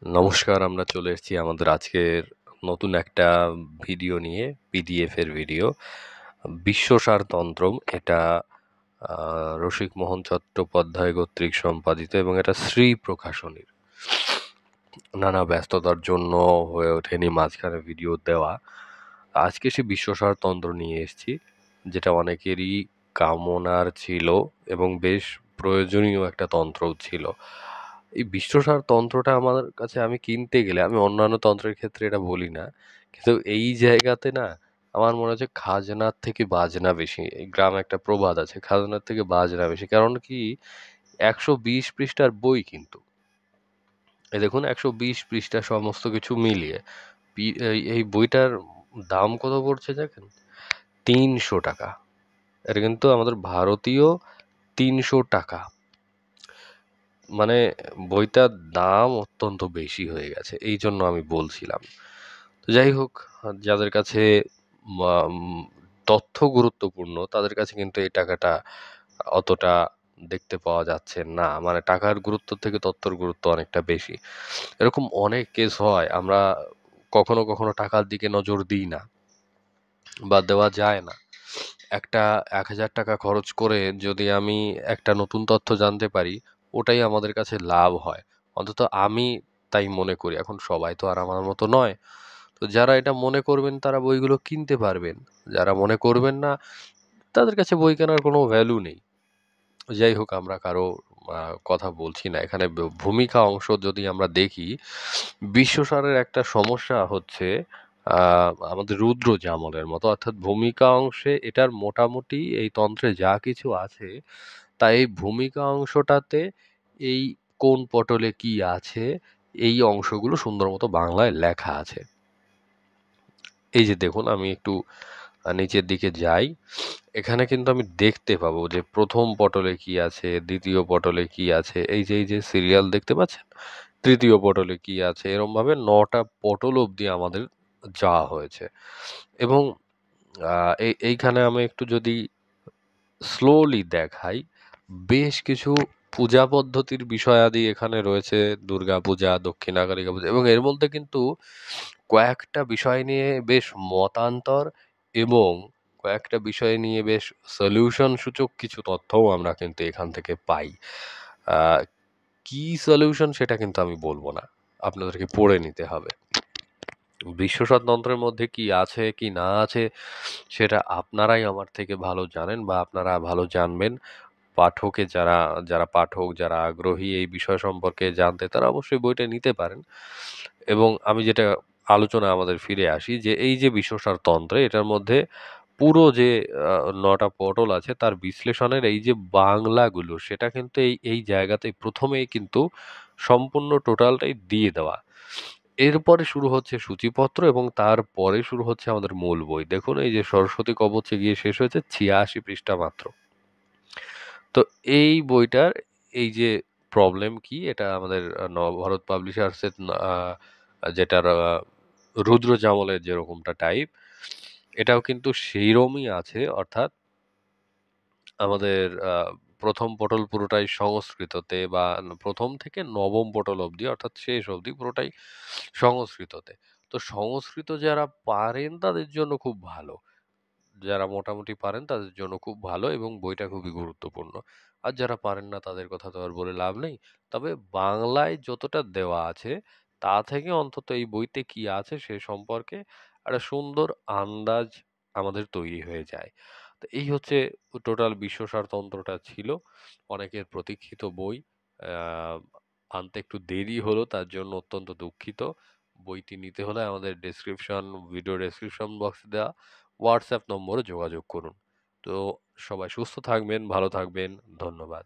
নমস্কার, আমরা চলে এসেছি আমাদের আজকের নতুন একটা ভিডিও নিয়ে, পিডিএফ এর ভিডিও। বিশ্বসারতন্ত্রম, এটা রসিকমোহন চট্টোপাধ্যায় কর্তৃক সম্পাদিত এবং এটা শ্রী প্রকাশনীর। নানা ব্যস্ততার জন্য হয়ে ওঠেনি মাঝখানে ভিডিও দেওয়া। আজকে সে বিশ্বসারতন্ত্র নিয়ে এসেছি, যেটা অনেকেরই কামনার ছিল এবং বেশ প্রয়োজনীয় একটা তন্ত্রও ছিল। এই বিশ্বসার তন্ত্রটা আমার কাছে, আমি কিনতে গেলে, আমি অন্যান্য তন্ত্রের ক্ষেত্রে এটা বলি না, কিন্তু এই জায়গাতে না আমার মনে হচ্ছে খাজনার থেকে বাজনা বেশি। এই গ্রামে একটা প্রবাদ আছে, খাজনার থেকে বাজনা বেশি। কারণ কি, 120 পৃষ্ঠার বই কিন্তু। এই দেখুন, 120 পৃষ্ঠা সমস্ত কিছু মিলিয়ে এই বইটার দাম কত পড়ছে দেখেন, 300 টাকা। এটা কিন্তু আমাদের ভারতীয় 300 টাকা। মানে বইটার দাম অত্যন্ত বেশি হয়ে গেছে, এই জন্য আমি বলছিলাম। তো যাই হোক, যাদের কাছে উম, তথ্য গুরুত্বপূর্ণ তাদের কাছে কিন্তু এই টাকাটা অতটা দেখতে পাওয়া যাচ্ছে না। মানে টাকার গুরুত্ব থেকে তথ্যর গুরুত্ব অনেকটা বেশি। এরকম অনেক কেস হয়, আমরা কখনো কখনো টাকার দিকে নজর দিই না বা দেওয়া যায় না। একটা 1000 টাকা খরচ করে যদি আমি একটা নতুন তথ্য জানতে পারি, ওটাই আমাদের কাছে লাভ হয়। অন্তত আমি তাই মনে করি। এখন সবাই তো আর আমার মতো নয়। তো যারা এটা মনে করবেন তারা বইগুলো কিনতে পারবেন, যারা মনে করবেন না তাদের কাছে বই কেনার কোনো ভ্যালু নেই। যাই হোক, আমরা কারো কথা বলছি না এখানে। ভূমিকা অংশ যদি আমরা দেখি, বিশ্বসারের একটা সমস্যা হচ্ছে আমাদের রুদ্র জামলের মতো, অর্থাৎ ভূমিকা অংশে এটার মোটামুটি এই তন্ত্রে যা কিছু আছে তা এই ভূমিকা অংশটাতে এই কোন পটলে কি আছে এই অংশগুলো সুন্দর মতো বাংলায় লেখা আছে। এই যে দেখুন, আমি একটু নিচের দিকে যাই, এখানে কিন্তু আমি দেখতে পাবো যে প্রথম পটলে কি আছে, দ্বিতীয় পটলে কি আছে, এই যে সিরিয়াল দেখতে পাচ্ছেন, তৃতীয় পটলে কি আছে, এরম ভাবে 9টা পটল অবধি আমাদের যাওয়া হয়েছে। এবং এইখানে আমি একটু যদি স্লোলি দেখাই, বেশ কিছু পূজা পদ্ধতির বিষয়াদি এখানে রয়েছে। দুর্গা পূজা, দক্ষিণাকালিকা পূজা, এবং এর মধ্যে কিন্তু কয়েকটা বিষয় নিয়ে বেশ মতান্তর এবং কয়েকটা বিষয় নিয়ে বেশ সলিউশন সূচক কিছু তথ্যও আমরা কিন্তু এখান থেকে পাই। আহ, কি সলিউশন সেটা কিন্তু আমি বলবো না, আপনাদেরকে পড়ে নিতে হবে। বিশ্বস্বতন্ত্রের মধ্যে কি আছে কি না আছে সেটা আপনারাই আমার থেকে ভালো জানেন বা আপনারা ভালো জানবেন। পাঠকে যারা যারা পাঠক, যারা আগ্রহী এই বিষয় সম্পর্কে জানতে, তারা অবশ্যই বইটা নিতে পারেন। এবং আমি যেটা আলোচনা আমাদের ফিরে আসি, যে এই যে বিশ্বসার তন্ত্রে, এটার মধ্যে পুরো যে 9টা পটল আছে তার বিশ্লেষণের এই যে বাংলাগুলো, সেটা কিন্তু এই এই জায়গাতেই প্রথমেই কিন্তু সম্পূর্ণ টোটালটাই দিয়ে দেওয়া। এরপরে শুরু হচ্ছে সূচিপত্র এবং তারপরে শুরু হচ্ছে আমাদের মূল বই। দেখুন, এই যে সরস্বতী কবচে গিয়ে শেষ হয়েছে 86 পৃষ্ঠা মাত্র। তো এই বইটার এই যে প্রবলেম কি, এটা আমাদের নবভারত পাবলিশার্সের যেটার রুদ্র জামলের যেরকমটা টাইপ, এটাও কিন্তু সেইরমই আছে। অর্থাৎ আমাদের প্রথম পটল পুরোটাই সংস্কৃততে, বা প্রথম থেকে নবম পটল অবধি অর্থাৎ শেষ অবধি পুরোটাই সংস্কৃততে। তো সংস্কৃত যারা পারেন তাদের জন্য খুব ভালো, যারা মোটামুটি পারেন তাদের জন্য খুব ভালো, এবং বইটা খুবই গুরুত্বপূর্ণ। আর যারা পারেন না তাদের কথা তো আর বলে লাভ নেই। তবে বাংলায় যতটা দেওয়া আছে তা থেকে অন্তত এই বইতে কি আছে সে সম্পর্কে একটা সুন্দর আন্দাজ আমাদের তৈরি হয়ে যায়। তো এই হচ্ছে টোটাল বিশ্বসারতন্ত্রটা ছিল। অনেকের প্রতীক্ষিত বই। আহ, আনতে একটু দেরি হলো, তার জন্য অত্যন্ত দুঃখিত। বইটি নিতে হলে আমাদের ভিডিও ডেসক্রিপশন বক্সে দেওয়া হোয়াটসঅ্যাপ নম্বরে যোগাযোগ করুন। তো সবাই সুস্থ থাকবেন, ভালো থাকবেন। ধন্যবাদ।